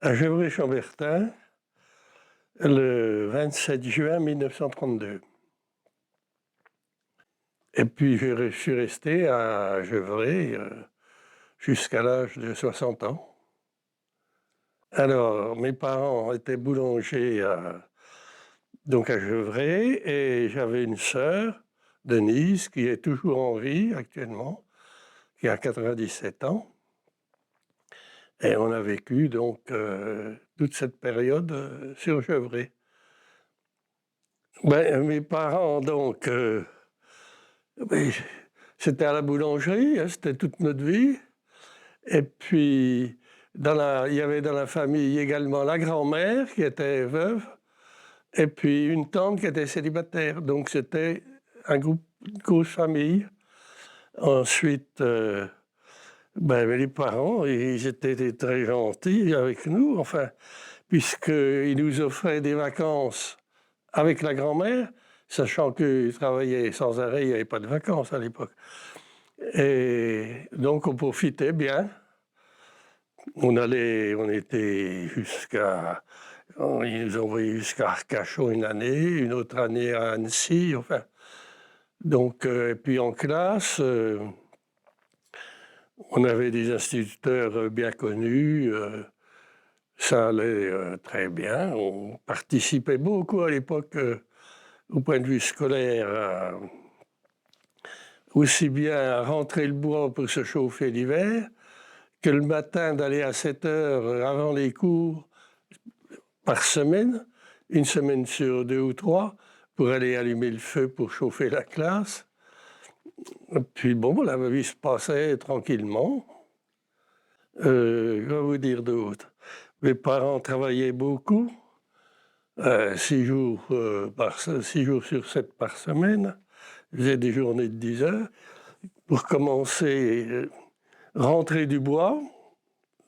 à Gevrey-Chambertin le 27 juin 1932. Et puis je suis resté à Gevrey jusqu'à l'âge de 60 ans. Alors, mes parents étaient boulangers donc à Gevrey, et j'avais une sœur, Denise, qui est toujours en vie actuellement, qui a 97 ans. Et on a vécu donc toute cette période sur Gevrey. Ben, mes parents, donc, ben, c'était à la boulangerie, hein, c'était toute notre vie. Et puis, il y avait dans la famille également la grand-mère qui était veuve, et puis une tante qui était célibataire. Donc c'était une grosse famille. Ensuite, ben, les parents, ils étaient très gentils avec nous, enfin, puisqu'ils nous offraient des vacances avec la grand-mère, sachant qu'ils travaillaient sans arrêt, il n'y avait pas de vacances à l'époque. Et donc on profitait bien. On était ils nous ont envoyés jusqu'à Arcachon une année, une autre année à Annecy, enfin. Donc, et puis en classe, on avait des instituteurs bien connus, ça allait très bien. On participait beaucoup à l'époque, au point de vue scolaire, aussi bien à rentrer le bois pour se chauffer l'hiver, que le matin d'aller à 7 heures avant les cours par semaine, une semaine sur 2 ou 3, pour aller allumer le feu pour chauffer la classe. Et puis bon, la vie se passait tranquillement. Que vous dire d'autre? Mes parents travaillaient beaucoup, 6 jours sur 7 par semaine. Ils faisaient des journées de 10 heures. Pour commencer, rentrer du bois.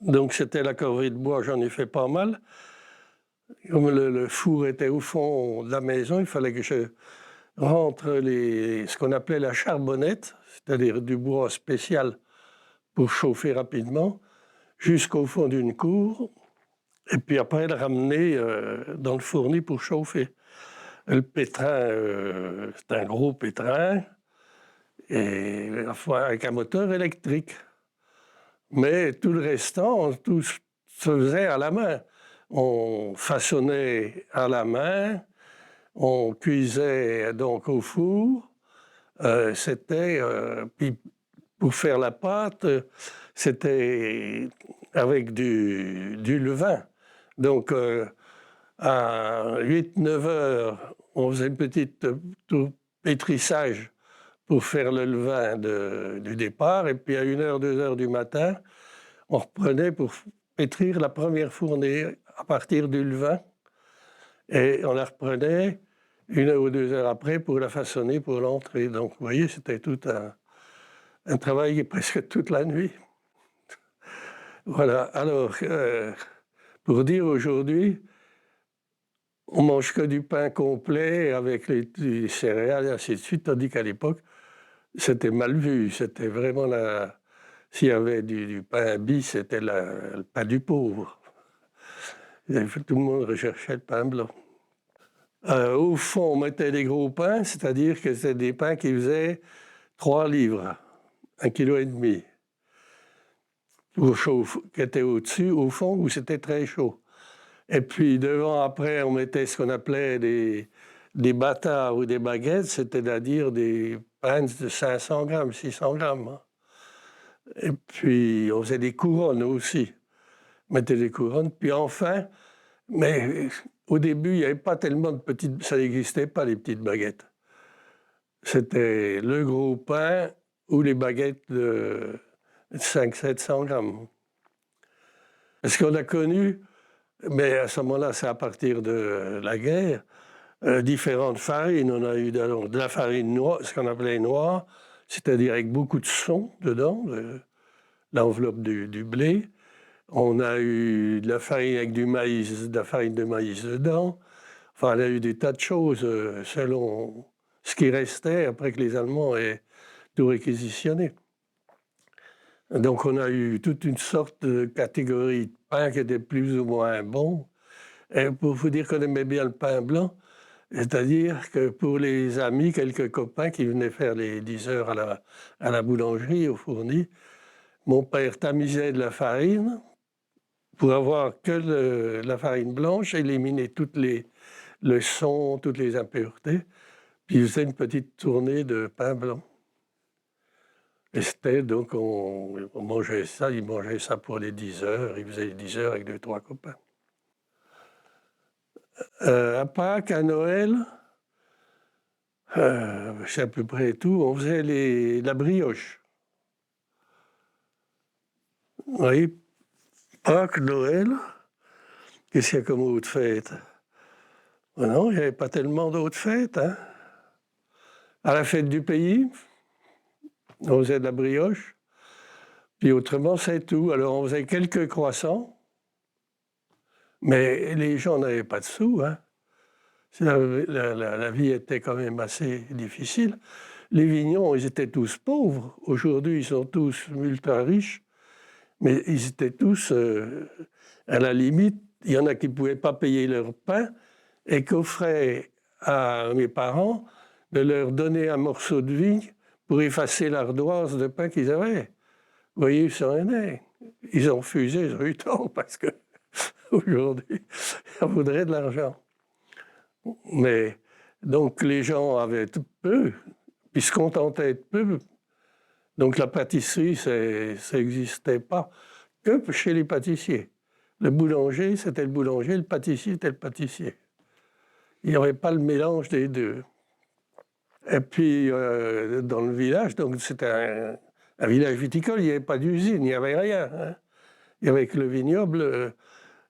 Donc c'était la corvée de bois, j'en ai fait pas mal. Comme le four était au fond de la maison, il fallait que je rentre ce qu'on appelait la charbonnette, c'est-à-dire du bois spécial pour chauffer rapidement, jusqu'au fond d'une cour, et puis après le ramener dans le fourni pour chauffer. Le pétrin, c'est un gros pétrin, et avec un moteur électrique. Mais tout le restant, tout se faisait à la main. On façonnait à la main, on cuisait donc au four. Puis pour faire la pâte, c'était avec du levain. Donc à 8-9 heures, on faisait une petite tout pétrissage pour faire le levain du départ. Et puis à 1 heure, 2 heures du matin, on reprenait pour pétrir la première fournée à partir du levain. Et on la reprenait 1 heure ou 2 heures après pour la façonner pour l'entrée. Donc vous voyez, c'était tout un travail presque toute la nuit. Voilà, alors, pour dire aujourd'hui, on mange que du pain complet avec les céréales et ainsi de suite, tandis qu'à l'époque, c'était mal vu. C'était vraiment s'il y avait du pain bis, c'était le pain du pauvre. Tout le monde recherchait le pain blanc. Au fond, on mettait des gros pains, c'est-à-dire que c'était des pains qui faisaient 3 livres, 1,5 kg, qui étaient au-dessus, au fond, où c'était très chaud. Et puis devant, après, on mettait ce qu'on appelait des bâtards ou des baguettes, c'est-à-dire des pains de 500 grammes, 600 grammes. Hein. Et puis on faisait des couronnes aussi. On mettait des couronnes. Puis enfin, mais au début, il n'y avait pas tellement de petites... Ça n'existait pas, les petites baguettes. C'était le gros pain ou les baguettes de 500-700 grammes. Ce qu'on a connu, mais à ce moment-là, c'est à partir de la guerre, différentes farines. On a eu de la farine noire, ce qu'on appelait noire, c'est-à-dire avec beaucoup de son dedans, l'enveloppe du blé. On a eu de la farine avec du maïs, de la farine de maïs dedans. Enfin, on a eu des tas de choses selon ce qui restait après que les Allemands aient tout réquisitionné. Donc on a eu toute une sorte de catégorie de pain qui était plus ou moins bon. Et pour vous dire qu'on aimait bien le pain blanc, c'est-à-dire que pour les amis, quelques copains qui venaient faire les 10 heures à la boulangerie, au fourni, mon père tamisait de la farine pour avoir que la farine blanche, éliminer le son, toutes les impuretés, puis il faisait une petite tournée de pain blanc. Et c'était donc, on mangeait ça, il mangeait ça pour les 10 heures, il faisait les 10 heures avec 2, 3 copains. À Pâques, à Noël, c'est à peu près tout, on faisait la brioche. Oui, Pâques, Noël, qu'est-ce qu'il y a comme autre fête? Non, il n'y avait pas tellement d'autres fêtes. Hein. À la fête du pays, on faisait de la brioche. Puis autrement, c'est tout. Alors, on faisait quelques croissants, mais les gens n'avaient pas de sous. Hein. La vie était quand même assez difficile. Les Vignons, ils étaient tous pauvres. Aujourd'hui, ils sont tous ultra riches, mais ils étaient tous, à la limite, il y en a qui ne pouvaient pas payer leur pain et qu'offraient à mes parents de leur donner un morceau de vigne pour effacer l'ardoise de pain qu'ils avaient. Vous voyez, ça en est. Ils ont refusé, ils ont eu tort parce que aujourd'hui, ça voudrait de l'argent. Mais donc les gens avaient peu, puis se contentaient de peu. Donc la pâtisserie, ça n'existait pas que chez les pâtissiers. Le boulanger, c'était le boulanger, le pâtissier, c'était le pâtissier. Il n'y avait pas le mélange des deux. Et puis dans le village, donc c'était un village viticole, il n'y avait pas d'usine, il n'y avait rien. Hein. Il y avait que le vignoble,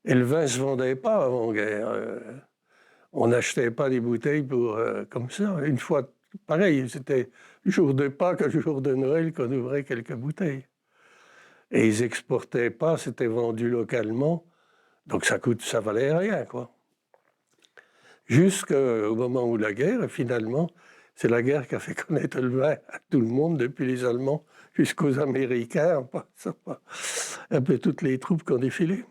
et le vin ne se vendait pas avant-guerre. On n'achetait pas des bouteilles pour, comme ça. Une fois, pareil, c'était le jour de Pâques, le jour de Noël qu'on ouvrait quelques bouteilles. Et ils n'exportaient pas, c'était vendu localement, donc ça valait rien, quoi. Jusqu'au moment où la guerre, finalement, c'est la guerre qui a fait connaître le vin à tout le monde, depuis les Allemands jusqu'aux Américains, en passant par un peu toutes les troupes qui ont défilé.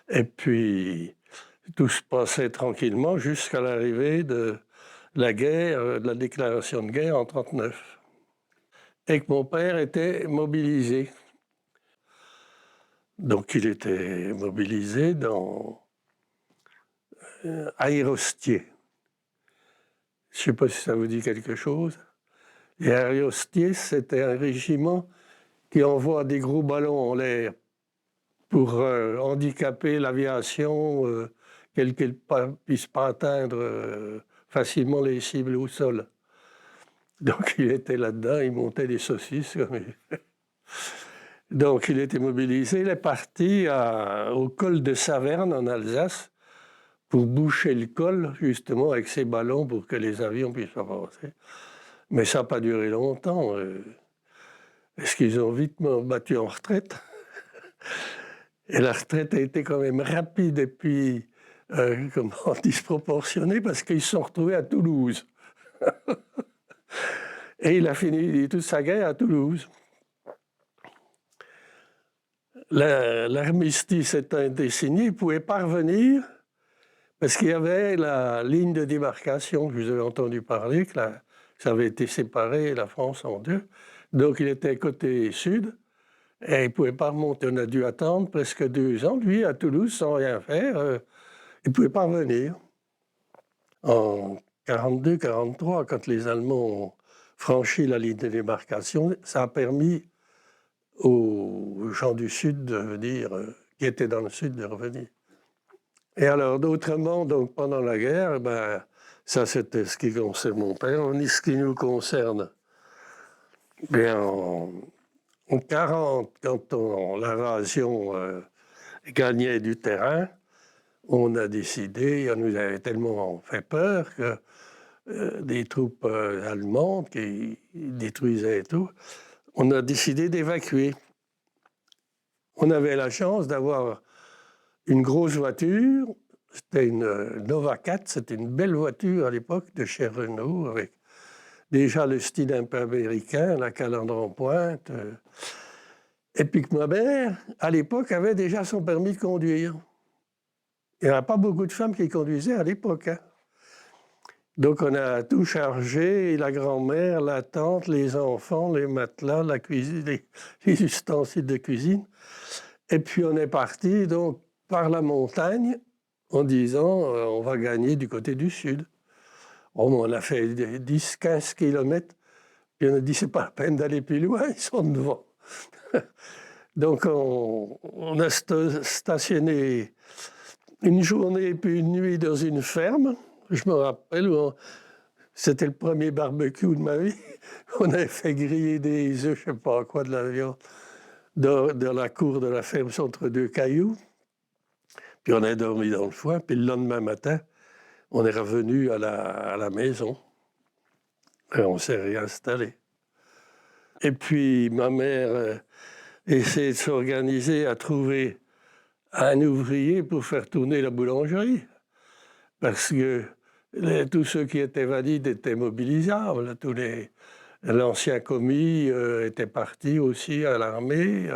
Et puis, tout se passait tranquillement jusqu'à l'arrivée de la guerre, de la déclaration de guerre en 1939. Et que mon père était mobilisé. Donc il était mobilisé dans Aérostier. Je ne sais pas si ça vous dit quelque chose. Et Aérostier, c'était un régiment qui envoie des gros ballons en l'air pour handicaper l'aviation, qu'elle ne puisse pas atteindre facilement les cibles au sol. Donc il était là-dedans, il montait des saucisses. Donc il était mobilisé, il est parti au col de Saverne en Alsace pour boucher le col justement avec ses ballons pour que les avions puissent avancer. Mais ça n'a pas duré longtemps. Est-ce qu'ils ont vite battu en retraite? Et la retraite a été quand même rapide et puis, disproportionnée parce qu'ils se sont retrouvés à Toulouse. Et il a fini toute sa guerre à Toulouse. L'armistice étant été signé, il ne pouvait pas revenir parce qu'il y avait la ligne de démarcation, je vous avais entendu parler, que ça avait été séparé, la France en deux. Donc il était côté sud et il ne pouvait pas remonter. On a dû attendre presque 2 ans, lui, à Toulouse, sans rien faire. Il ne pouvait pas revenir. En 1942-1943, quand les Allemands ont franchi la ligne de démarcation, ça a permis aux gens du Sud de venir, qui étaient dans le Sud, de revenir. Et alors, d'autrement, donc pendant la guerre, ça c'était ce qui concerne mon père. Ce qui nous concerne, en 1940, quand l'invasion gagnait du terrain, on a décidé, on nous avait tellement fait peur que des troupes allemandes qui détruisaient tout, on a décidé d'évacuer. On avait la chance d'avoir une grosse voiture, c'était une Nova 4, c'était une belle voiture à l'époque de chez Renault, avec déjà le style un peu américain, la calandre en pointe. Et puis que ma mère, à l'époque, avait déjà son permis de conduire. Il n'y avait pas beaucoup de femmes qui conduisaient à l'époque, hein. Donc on a tout chargé, la grand-mère, la tante, les enfants, les matelas, la cuisine, les ustensiles de cuisine. Et puis on est parti donc par la montagne en disant on va gagner du côté du sud. On a fait 10-15 kilomètres, puis on a dit c'est pas la peine d'aller plus loin, ils sont devant. Donc on a stationné une journée puis une nuit dans une ferme. Je me rappelle, c'était le premier barbecue de ma vie. On avait fait griller des œufs, je ne sais pas quoi, de la viande, dans la cour de la ferme entre deux cailloux. Puis on a dormi dans le foin. Puis le lendemain matin, on est revenu à la maison. Et on s'est réinstallé. Et puis ma mère essayait de s'organiser à trouver un ouvrier pour faire tourner la boulangerie. Parce que tous ceux qui étaient valides étaient mobilisables. L'ancien commis était parti aussi à l'armée.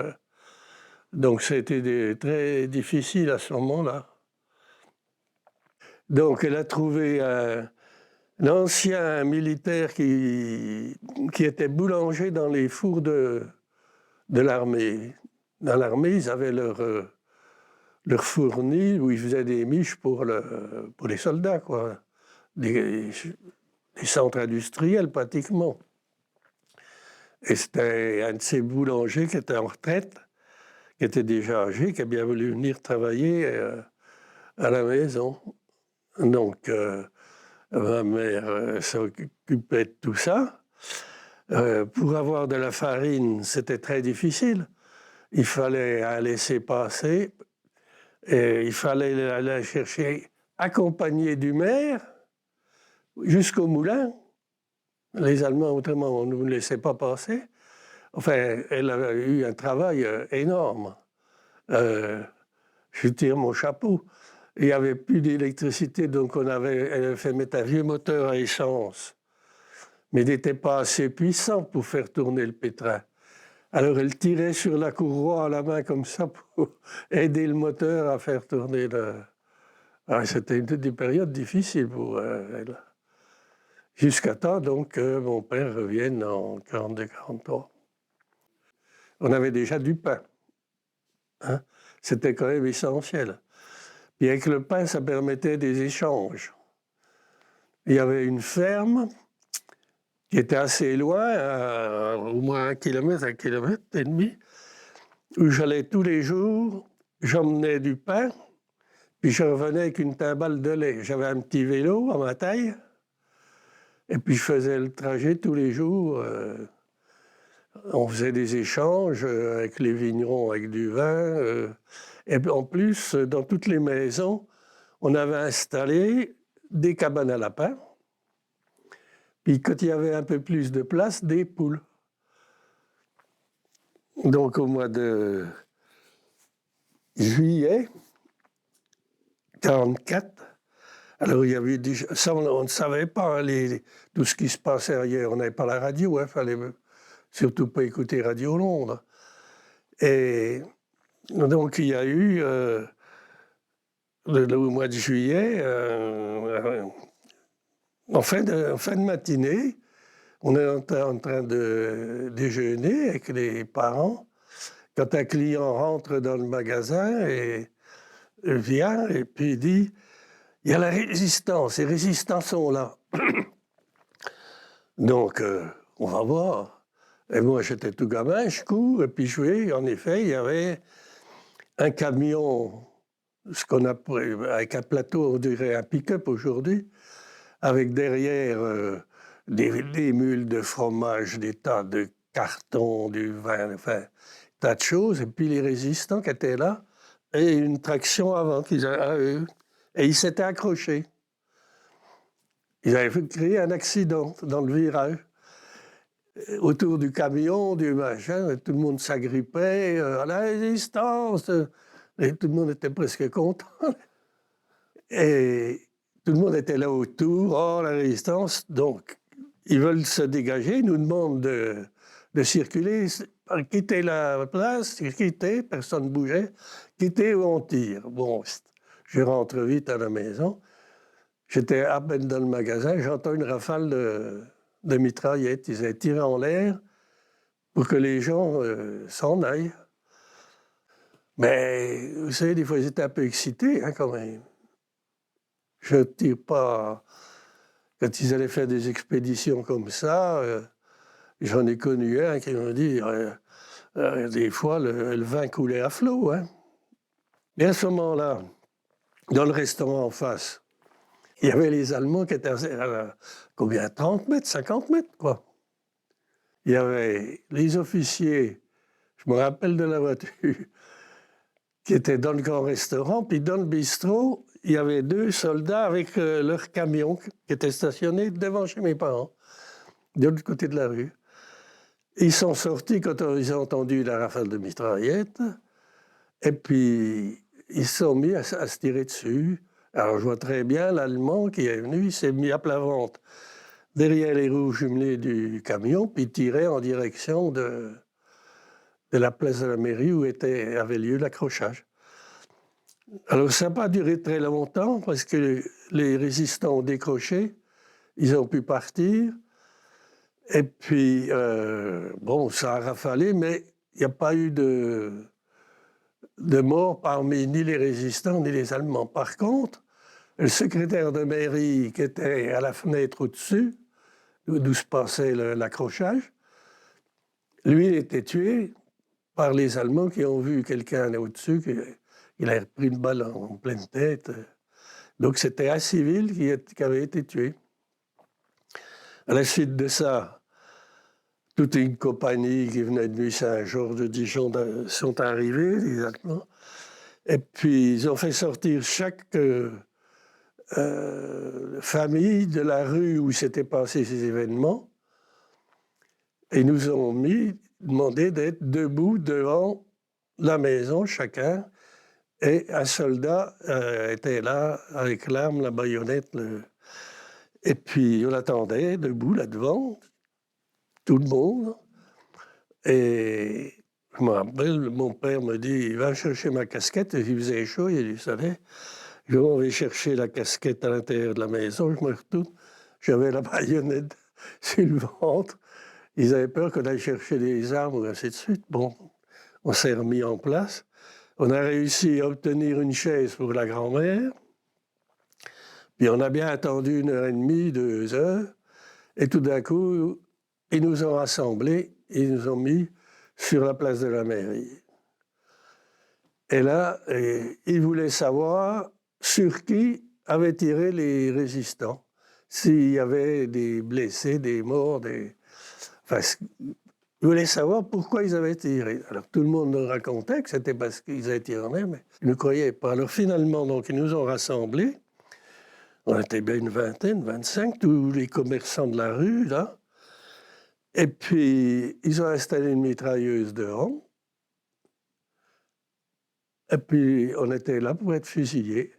Donc c'était très difficile à ce moment-là. Donc elle a trouvé un ancien militaire qui était boulanger dans les fours de l'armée. Dans l'armée, ils avaient leur fourni où ils faisaient des miches pour les soldats, quoi. Des centres industriels, pratiquement. Et c'était un de ces boulangers qui était en retraite, qui était déjà âgé, qui a bien voulu venir travailler à la maison. Donc, ma mère s'occupait de tout ça. Pour avoir de la farine, c'était très difficile. Il fallait un laisser-passer et il fallait aller chercher accompagné du maire jusqu'au moulin. Les Allemands, autrement, on ne nous laissait pas passer. Enfin, elle avait eu un travail énorme. Je tire mon chapeau. Il n'y avait plus d'électricité, donc elle avait fait mettre un vieux moteur à essence. Mais il n'était pas assez puissant pour faire tourner le pétrin. Alors elle tirait sur la courroie à la main comme ça pour aider le moteur à faire tourner le... Ah, c'était des périodes difficiles pour elle. Jusqu'à temps donc que mon père revienne en 1942-1943. On avait déjà du pain. Hein? C'était quand même essentiel. Puis avec le pain, ça permettait des échanges. Il y avait une ferme qui était assez loin, au moins 1 kilomètre, 1,5 kilomètre, où j'allais tous les jours, j'emmenais du pain, puis je revenais avec une timbale de lait. J'avais un petit vélo à ma taille, et puis je faisais le trajet tous les jours. On faisait des échanges avec les vignerons, avec du vin. Et en plus, dans toutes les maisons, on avait installé des cabanes à lapins. Puis quand il y avait un peu plus de place, des poules. Donc au mois de juillet 1944, alors il y avait ça on ne savait pas tout ce qui se passait ailleurs. On n'avait pas la radio, il fallait surtout pas écouter Radio Londres. Et donc il y a eu, au mois de juillet, en fin de matinée, on est en train de déjeuner avec les parents, quand un client rentre dans le magasin et vient et puis dit « Il y a la résistance, les résistants sont là. » Donc, on va voir. Et moi, j'étais tout gamin, je cours, et puis je vais, en effet, il y avait un camion, ce qu'on appelle, avec un plateau, on dirait un pick-up aujourd'hui, avec derrière des mules de fromage, des tas de cartons, du vin, enfin, tas de choses, et puis les résistants qui étaient là, et une traction avant qu'ils à eux. Et ils s'étaient accrochés. Ils avaient créé un accident dans le virage. Autour du camion, du machin, tout le monde s'agrippait, à la résistance, et tout le monde était presque content. Et tout le monde était là autour, oh la résistance, donc ils veulent se dégager, ils nous demandent de circuler, quitter la place, quitter, personne ne bougeait, quitter ou on tire. Bon, je rentre vite à la maison. J'étais à peine dans le magasin, j'entends une rafale de mitraillettes. Ils avaient tiré en l'air pour que les gens s'en aillent. Mais vous savez, des fois, ils étaient un peu excités, hein, quand même. Je ne tire pas. Quand ils allaient faire des expéditions comme ça, j'en ai connu un qui m'a dit des fois, le vin coulait à flot. Hein. Mais à ce moment-là, dans le restaurant en face, il y avait les Allemands qui étaient à combien, 30 mètres, 50 mètres, quoi. Il y avait les officiers, je me rappelle de la voiture, qui étaient dans le grand restaurant, puis dans le bistrot, il y avait 2 soldats avec leur camion qui était stationné devant chez mes parents, de l'autre côté de la rue. Ils sont sortis quand ils ont entendu la rafale de mitraillettes, et puis ils se sont mis à se tirer dessus. Alors je vois très bien l'Allemand qui est venu, il s'est mis à plat ventre derrière les roues jumelées du camion, puis tirait en direction de la place de la mairie où avait lieu l'accrochage. Alors ça n'a pas duré très longtemps parce que les résistants ont décroché, ils ont pu partir. Et puis, bon, ça a rafalé, mais il n'y a pas eu de morts parmi ni les résistants ni les Allemands. Par contre, le secrétaire de mairie qui était à la fenêtre au-dessus, d'où se passait l'accrochage, lui, il était tué par les Allemands qui ont vu quelqu'un au-dessus, il avait pris une balle en pleine tête. Donc c'était un civil qui avait été tué. À la suite de ça, toute une compagnie qui venait de Nuit-Saint-Georges, de Dijon, sont arrivés, les Allemands. Et puis ils ont fait sortir chaque famille de la rue où s'étaient passés ces événements. Et ils nous ont demandé d'être debout devant la maison, chacun. Et un soldat était là, avec l'arme, la baïonnette. Et puis on attendait, debout, là devant, tout le monde. Et je me rappelle, mon père me dit, va chercher ma casquette. Il faisait chaud, il savait. Je vais chercher la casquette à l'intérieur de la maison, je me retourne. J'avais la baïonnette sur le ventre. Ils avaient peur qu'on aille chercher des armes, et ainsi de suite. Bon, on s'est remis en place. On a réussi à obtenir une chaise pour la grand-mère. Puis on a bien attendu 1h30, 2 heures. Et tout d'un coup, ils nous ont rassemblés, ils nous ont mis sur la place de la mairie. Et là, ils voulaient savoir sur qui avaient tiré les résistants. S'il y avait des blessés, des morts, Enfin, ils voulaient savoir pourquoi ils avaient tiré. Alors tout le monde nous racontait que c'était parce qu'ils avaient tiré en l'air, mais ils ne croyaient pas. Alors finalement, donc, ils nous ont rassemblés. On était bien une vingtaine, 25, tous les commerçants de la rue, là. Et puis, ils ont installé une mitrailleuse devant. Et puis, on était là pour être fusillés.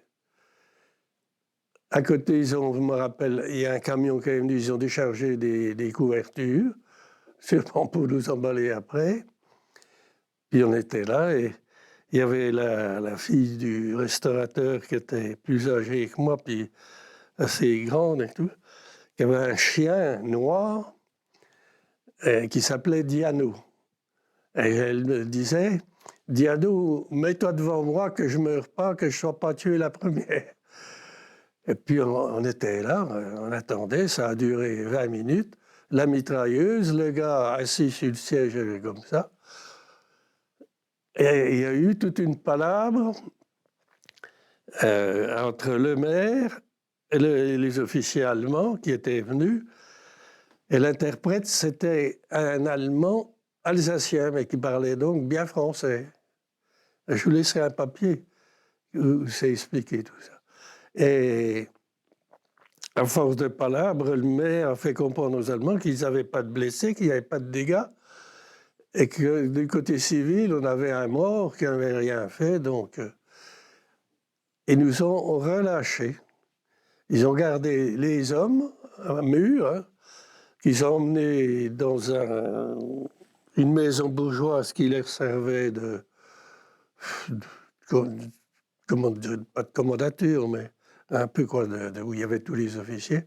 À côté, je me rappelle, il y a un camion qui est venu, ils ont déchargé des couvertures, sûrement pour nous emballer après. Puis on était là et il y avait la fille du restaurateur qui était plus âgée que moi, puis assez grande et tout, qui avait un chien noir qui s'appelait Diano. Et elle me disait, Diano, mets-toi devant moi que je ne meure pas, que je ne sois pas tué la première. Et puis on était là, on attendait, ça a duré 20 minutes. La mitrailleuse, le gars assis sur le siège comme ça. Et il y a eu toute une palabre entre le maire et les officiers allemands qui étaient venus. Et l'interprète, c'était un Allemand alsacien, mais qui parlait donc bien français. Je vous laisserai un papier où c'est expliqué tout ça. Et à force de palabres, le maire a fait comprendre aux Allemands qu'ils n'avaient pas de blessés, qu'il n'y avait pas de dégâts, et que du côté civil, on avait un mort qui n'avait rien fait, donc ils nous ont relâchés. Ils ont gardé les hommes, un mur, hein, qu'ils ont emmenés dans une maison bourgeoise qui leur servait comment dire, pas de commandature, mais un peu quoi, où il y avait tous les officiers.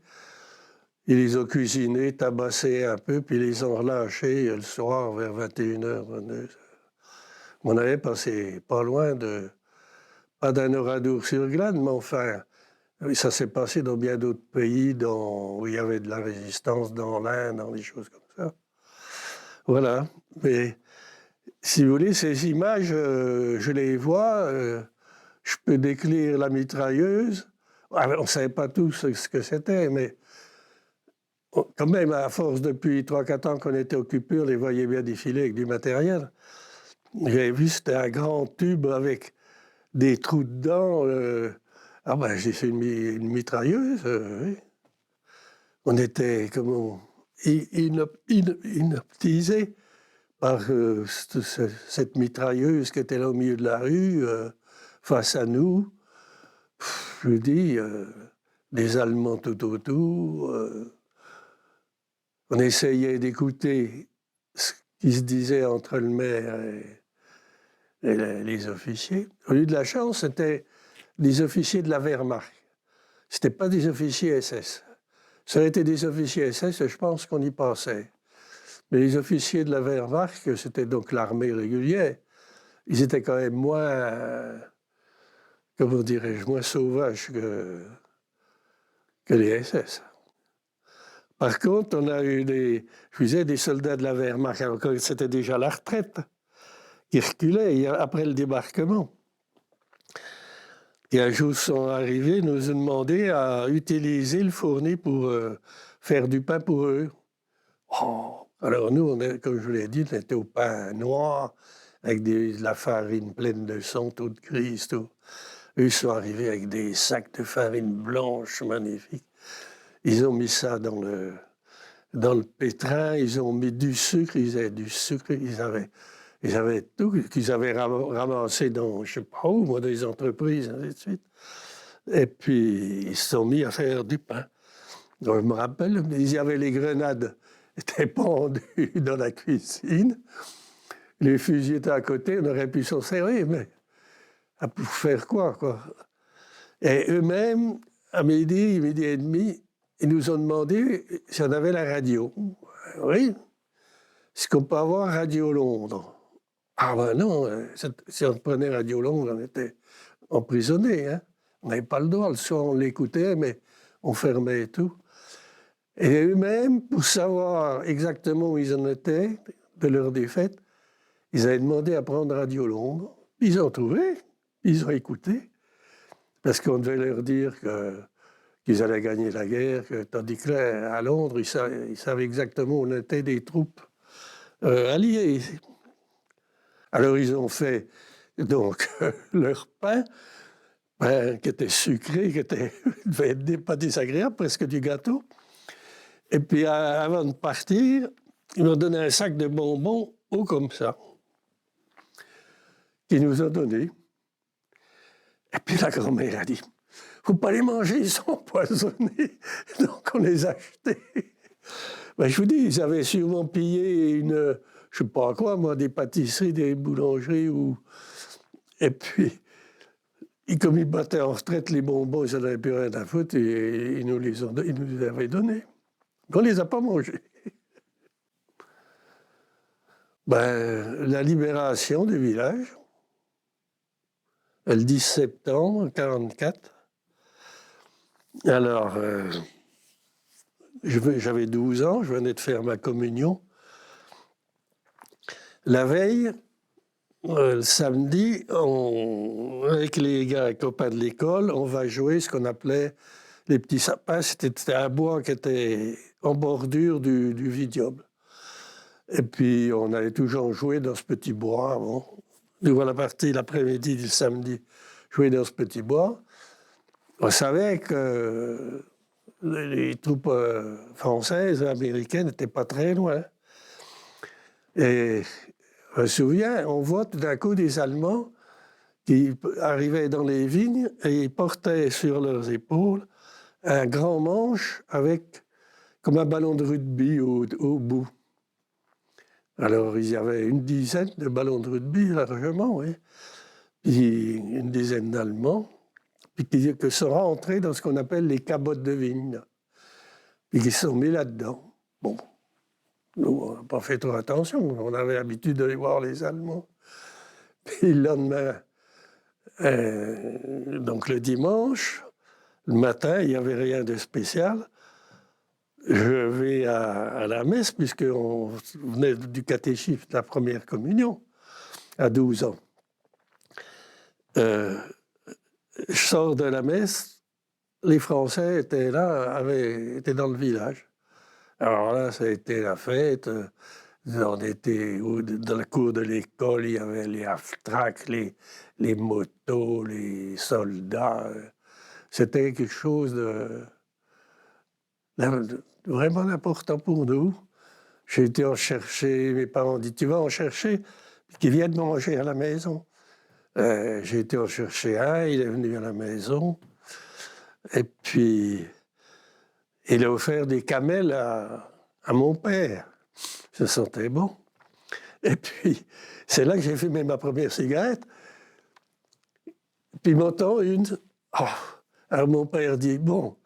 Ils les ont cuisinés, tabassés un peu, puis ils les ont relâchés le soir vers 21h, 22h. On avait passé pas loin pas d'un Oradour-sur-Glane, mais enfin, ça s'est passé dans bien d'autres pays où il y avait de la résistance, dans l'Inde, dans des choses comme ça. Voilà. Mais si vous voulez, ces images, je les vois, je peux décrire la mitrailleuse. On ne savait pas tous ce que c'était, mais quand même, à force, depuis 3-4 ans qu'on était occupés, on les voyait bien défiler avec du matériel. J'avais vu, c'était un grand tube avec des trous dedans. Ah ben, j'ai fait une mitrailleuse, oui. On était inoptisés par cette mitrailleuse qui était là au milieu de la rue, face à nous. Je vous dis, des Allemands tout autour. On essayait d'écouter ce qui se disait entre le maire et les officiers. Au lieu de la chance, c'était des officiers de la Wehrmacht. Ce n'étaient pas des officiers SS. Ça aurait été des officiers SS, je pense qu'on y passait. Mais les officiers de la Wehrmacht, c'était donc l'armée régulière, ils étaient quand même moins, comment dirais-je, moins sauvages que les SS. Par contre, on a eu des soldats de la Wehrmacht, alors que c'était déjà la retraite, qui reculaient après le débarquement. Et un jour sont arrivés, nous ont demandé à utiliser le fourni pour faire du pain pour eux. Oh. Alors nous, comme je vous l'ai dit, on était au pain noir, avec de la farine pleine de sang, toute grise, tout. Eux sont arrivés avec des sacs de farine blanche magnifiques. Ils ont mis ça dans le pétrin, ils ont mis du sucre, ils avaient du sucre, ils avaient tout, qu'ils avaient ramassé dans, je ne sais pas où, moi, des entreprises, ainsi de suite. Et puis, ils se sont mis à faire du pain. Donc, je me rappelle, il y avait les grenades étaient pendues dans la cuisine. Les fusils étaient à côté, on aurait pu s'en servir, mais pour faire quoi? Et eux-mêmes, à midi et demi, ils nous ont demandé si on avait la radio. Oui. Est-ce qu'on peut avoir Radio Londres? Ah ben non, si on prenait Radio Londres, on était emprisonnés. Hein? On n'avait pas le droit. Le soir, on l'écoutait, mais on fermait et tout. Et eux-mêmes, pour savoir exactement où ils en étaient de leur défaite, ils avaient demandé à prendre Radio Londres. Ils ont trouvé, ils ont écouté, parce qu'on devait leur dire qu'ils allaient gagner la guerre, tandis que là, à Londres, ils savaient exactement où étaient des troupes alliées. Alors ils ont fait donc leur pain qui était sucré, qui devait être pas désagréable, presque du gâteau. Et puis avant de partir, ils m'ont donné un sac de bonbons haut comme ça, qu'ils nous ont donné. Et puis la grand-mère a dit, faut pas les manger, ils sont empoisonnés. Donc on les a achetés. Ben, je vous dis, ils avaient sûrement pillé je sais pas quoi, moi, des pâtisseries, des boulangeries. Et puis, comme ils battaient en retraite, les bonbons, ils n'en avaient plus rien à foutre, et ils nous les avaient donnés. On ne les a pas mangés. Ben, la libération du village, le 10 septembre 1944. Alors, j'avais 12 ans, je venais de faire ma communion. La veille, le samedi, avec les copains de l'école, on va jouer ce qu'on appelait les petits sapins. C'était un bois qui était en bordure du vignoble. Et puis, on allait toujours jouer dans ce petit bois. Bon. Nous voilà partis l'après-midi du samedi jouer dans ce petit bois. On savait que les troupes françaises et américaines n'étaient pas très loin. Et je me souviens, on voit tout d'un coup des Allemands qui arrivaient dans les vignes et ils portaient sur leurs épaules un grand manche avec comme un ballon de rugby au bout. Alors, il y avait une dizaine de ballons de rugby, largement, oui. Puis une dizaine d'Allemands, puis qui sont rentrés dans ce qu'on appelle les cabottes de vigne, puis qui se sont mis là-dedans. Bon, nous, on n'a pas fait trop attention, on avait l'habitude d'aller voir les Allemands. Puis le lendemain, donc le dimanche, le matin, il n'y avait rien de spécial. Je vais à la messe, puisqu'on venait du catéchisme de la première communion, à 12 ans. Je sors de la messe, les Français étaient là, étaient dans le village. Alors là, ça a été la fête. On était dans la cour de l'école, il y avait les half-tracks, les motos, les soldats. C'était quelque chose de vraiment important pour nous. J'ai été en chercher, mes parents ont dit, tu vas en chercher, qu'ils viennent manger à la maison. J'ai été en chercher un, il est venu à la maison. Et puis, il a offert des camels à mon père. Ça sentait bon. Et puis, c'est là que j'ai fumé ma première cigarette. Puis, m'entend une. Oh. Alors, mon père dit, bon,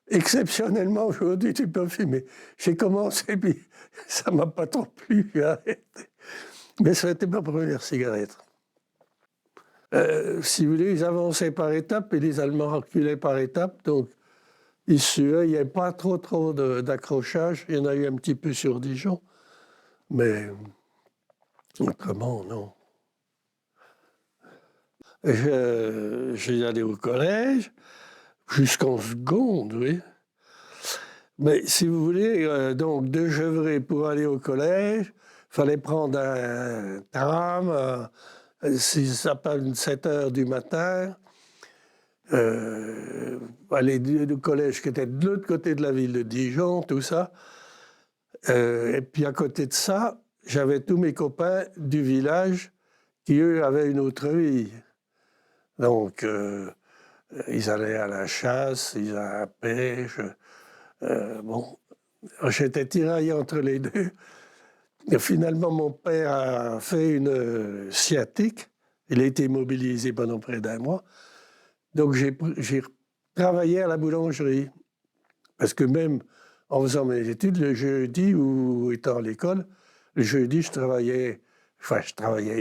exceptionnellement, aujourd'hui, tu peux fumer. J'ai commencé, puis ça ne m'a pas trop plu, j'ai arrêté. Mais ça a été ma première cigarette. Si vous voulez, ils avançaient par étapes et les Allemands reculaient par étapes. Donc, ils suaient, il n'y avait pas trop d'accrochage. Il y en a eu un petit peu sur Dijon. Mais autrement, non. J'ai allé au collège, jusqu'en seconde, oui. Mais si vous voulez, donc de Gevrey pour aller au collège, il fallait prendre un tram, ça parle 7 heures du matin, aller du collège qui était de l'autre côté de la ville de Dijon, tout ça. Et puis à côté de ça, j'avais tous mes copains du village qui, eux, avaient une autre vie. Donc, ils allaient à la chasse, ils allaient à la pêche. Bon, j'étais tiraillé entre les deux. Et finalement, mon père a fait une sciatique. Il a été immobilisé pendant près d'1 mois. Donc, j'ai travaillé à la boulangerie. Parce que même en faisant mes études, le jeudi ou étant à l'école, le jeudi,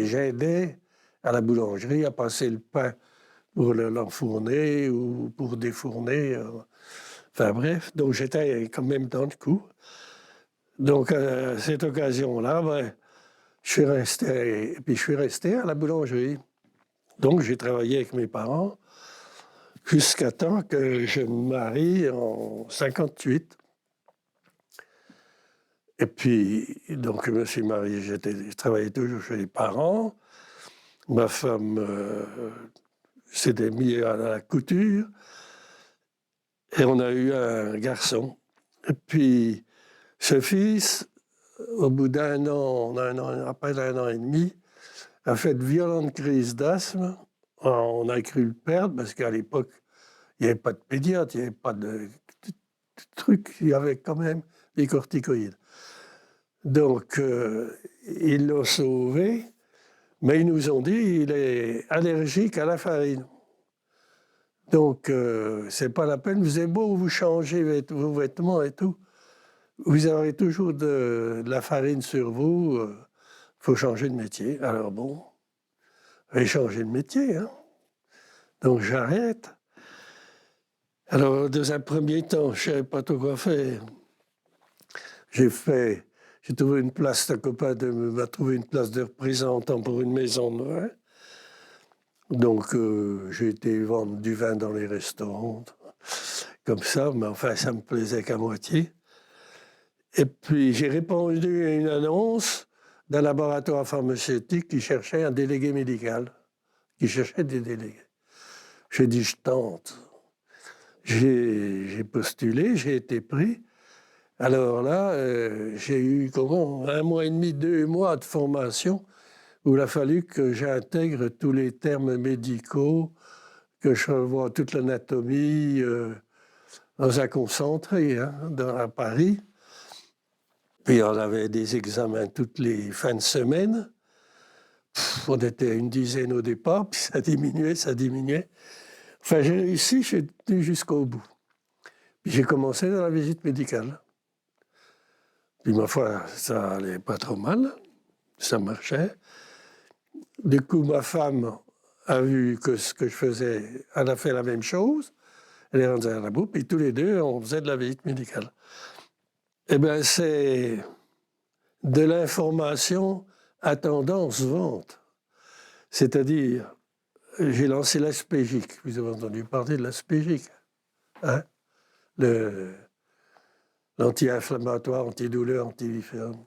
j'aidais à la boulangerie à passer le pain pour l'enfourner ou pour défourner. Enfin bref, donc j'étais quand même dans le coup. Donc à cette occasion-là, je suis resté à la boulangerie. Donc j'ai travaillé avec mes parents jusqu'à temps que je me marie en 58. Et puis, donc je me suis marié, je travaillais toujours chez les parents. Ma femme s'était mise à la couture. Et on a eu un garçon. Et puis, ce fils, au bout d'1 an, après 1 an et demi, a fait de violentes crises d'asthme. On a cru le perdre parce qu'à l'époque, il n'y avait pas de pédiatre, il n'y avait pas de truc, il y avait quand même des corticoïdes. Donc, ils l'ont sauvé, mais ils nous ont dit qu'il est allergique à la farine. Donc, c'est pas la peine, vous avez beau vous changer vos vêtements et tout, vous aurez toujours de la farine sur vous, faut changer de métier. Alors bon, j'ai changé de métier, hein. Donc j'arrête. Alors, dans un premier temps, je ne savais pas trop quoi faire. J'ai trouvé une place, un copain m'a trouvé une place de représentant pour une maison de vin. Donc, j'ai été vendre du vin dans les restaurants, comme ça, mais enfin, ça me plaisait qu'à moitié. Et puis, j'ai répondu à une annonce d'un laboratoire pharmaceutique qui cherchait un délégué médical, qui cherchait des délégués. J'ai dit, je tente. J'ai postulé, j'ai été pris. Alors là, j'ai eu 1 mois et demi, 2 mois de formation où il a fallu que j'intègre tous les termes médicaux, que je revoie toute l'anatomie dans un concentré, hein, à Paris. Puis on avait des examens toutes les fins de semaine. On était une dizaine au départ, puis ça diminuait, ça diminuait. Enfin, j'ai réussi, j'ai tenu jusqu'au bout. Puis j'ai commencé dans la visite médicale. Puis ma foi, ça allait pas trop mal, ça marchait. Du coup, ma femme a vu que ce que je faisais, elle a fait la même chose. Elle est rendue à la bout, puis tous les deux, on faisait de la visite médicale. Eh bien, c'est de l'information à tendance vente. C'est-à-dire, j'ai lancé l'Aspégique. Vous avez entendu parler de l'Aspégique, hein? L'anti-inflammatoire, antidouleur, antiviférant.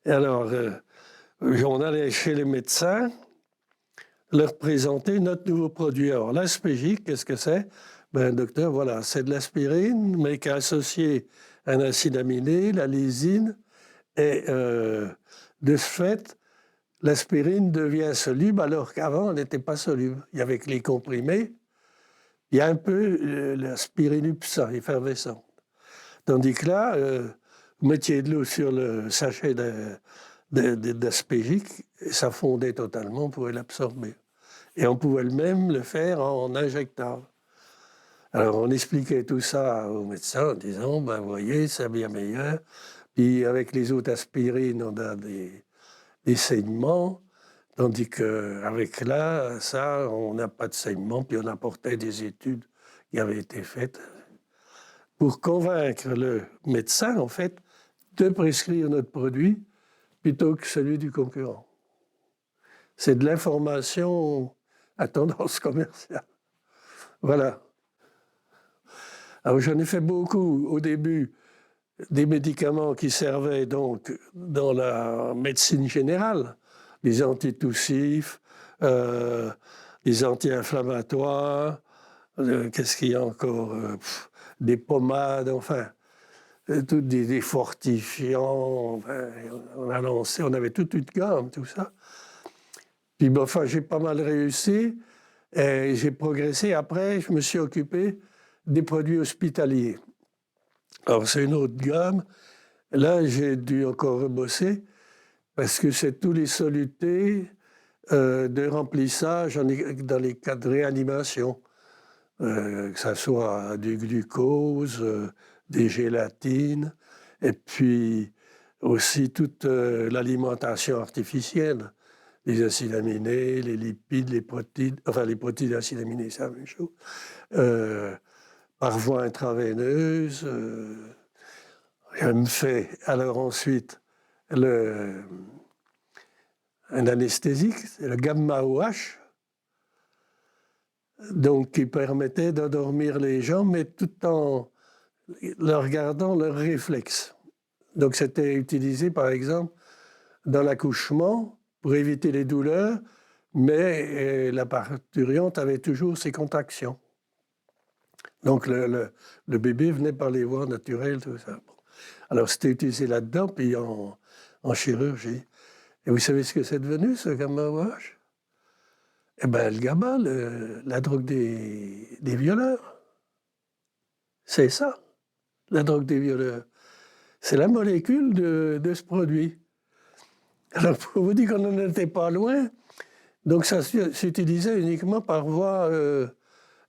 Et alors, on allait chez les médecins leur présenter notre nouveau produit. Alors, l'Aspégique, qu'est-ce que c'est? Ben, docteur, voilà, c'est de l'aspirine, mais qui a associé un acide aminé, la lysine, et de ce fait, l'aspirine devient soluble alors qu'avant, elle n'était pas soluble. Il y avait que les comprimés, il y a un peu l'aspirine UPSA, effervescente. Tandis que là, vous mettiez de l'eau sur le sachet d'aspégique, et ça fondait totalement, on pouvait l'absorber. Et on pouvait même le faire en injectable. Alors on expliquait tout ça aux médecins en disant, ben vous voyez, c'est bien meilleur. Puis avec les autres aspirines, on a des saignements, tandis qu'avec là, ça, on n'a pas de saignements. Puis on apportait des études qui avaient été faites pour convaincre le médecin, en fait, de prescrire notre produit plutôt que celui du concurrent. C'est de l'information à tendance commerciale. Voilà. Alors j'en ai fait beaucoup au début, des médicaments qui servaient donc dans la médecine générale, les antitoussifs, les anti-inflammatoires, qu'est-ce qu'il y a encore, des pommades, enfin, tous des fortifiants, enfin, on avait toute une gamme, tout ça. Puis bon, enfin, j'ai pas mal réussi et j'ai progressé. Après, je me suis occupé des produits hospitaliers. Alors, c'est une autre gamme. Là, j'ai dû encore rebosser parce que c'est tous les solutés de remplissage dans les cas de réanimation, que ce soit du glucose, des gélatines, et puis aussi toute l'alimentation artificielle, les acides aminés, les lipides, les protéines, enfin les protéines acides aminés, c'est la même chose, par voie intraveineuse. Je me fais alors ensuite un anesthésique, c'est le gamma OH, donc qui permettait d'endormir les gens, mais tout en leur gardant leurs réflexes. Donc c'était utilisé par exemple dans l'accouchement pour éviter les douleurs, mais la parturiente avait toujours ses contractions. Donc le bébé venait par les voies naturelles, tout ça. Alors c'était utilisé là-dedans, puis en chirurgie. Et vous savez ce que c'est devenu, ce gamma OH? Eh bien, le gamma, la drogue des violeurs. C'est ça, la drogue des violeurs. C'est la molécule de ce produit. Alors, pour vous dire qu'on n'en était pas loin, donc ça s'utilisait uniquement par voie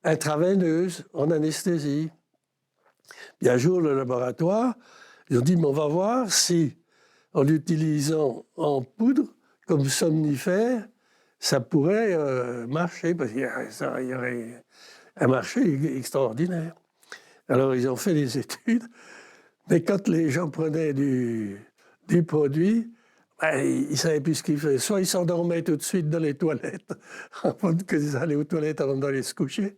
intraveineuse, en anesthésie. Puis un jour, le laboratoire, ils ont dit, mais on va voir si, en l'utilisant en poudre, comme somnifère, ça pourrait marcher, parce qu'il y aurait un marché extraordinaire. Alors, ils ont fait des études, mais quand les gens prenaient du produit, ben, ils ne savaient plus ce qu'ils faisaient. Soit ils s'endormaient tout de suite dans les toilettes, avant qu'ils allaient aux toilettes avant d'aller se coucher,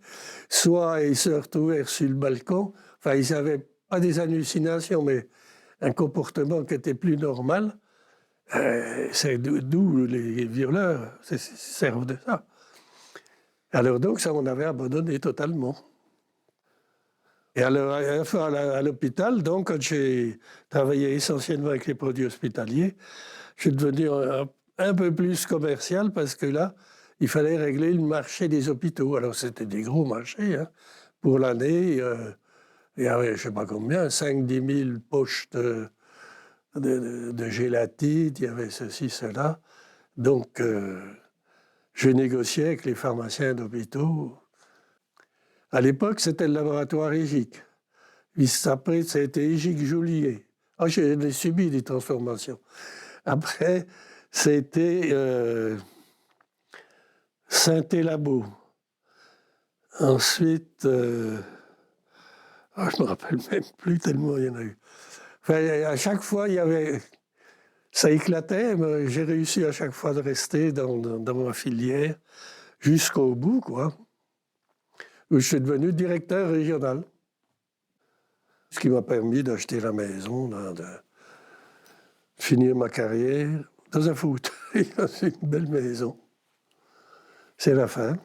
soit ils se retrouvaient sur le balcon. Enfin, ils n'avaient pas des hallucinations, mais un comportement qui était plus normal. C'est d'où les violeurs servent de ça. Alors donc, ça, on avait abandonné totalement. Et alors, à l'hôpital, donc, quand j'ai travaillé essentiellement avec les produits hospitaliers, je suis devenu un peu plus commercial parce que là, il fallait régler le marché des hôpitaux. Alors, c'était des gros marchés. Hein. Pour l'année, il y avait, je ne sais pas combien, 5-10 000 poches de gélatine, il y avait ceci, cela. Donc, je négociais avec les pharmaciens d'hôpitaux. À l'époque, c'était le laboratoire Égic. Après, ça a été Égic-Joulier. Ah, j'ai subi des transformations. Après, c'était Saint-Élabo. Ensuite, je ne me rappelle même plus tellement il y en a eu. Enfin, à chaque fois, ça éclatait, mais j'ai réussi à chaque fois de rester dans ma filière jusqu'au bout, quoi, où je suis devenu directeur régional. Ce qui m'a permis d'acheter la maison, de finir ma carrière dans un fauteuil, dans une belle maison. C'est la fin.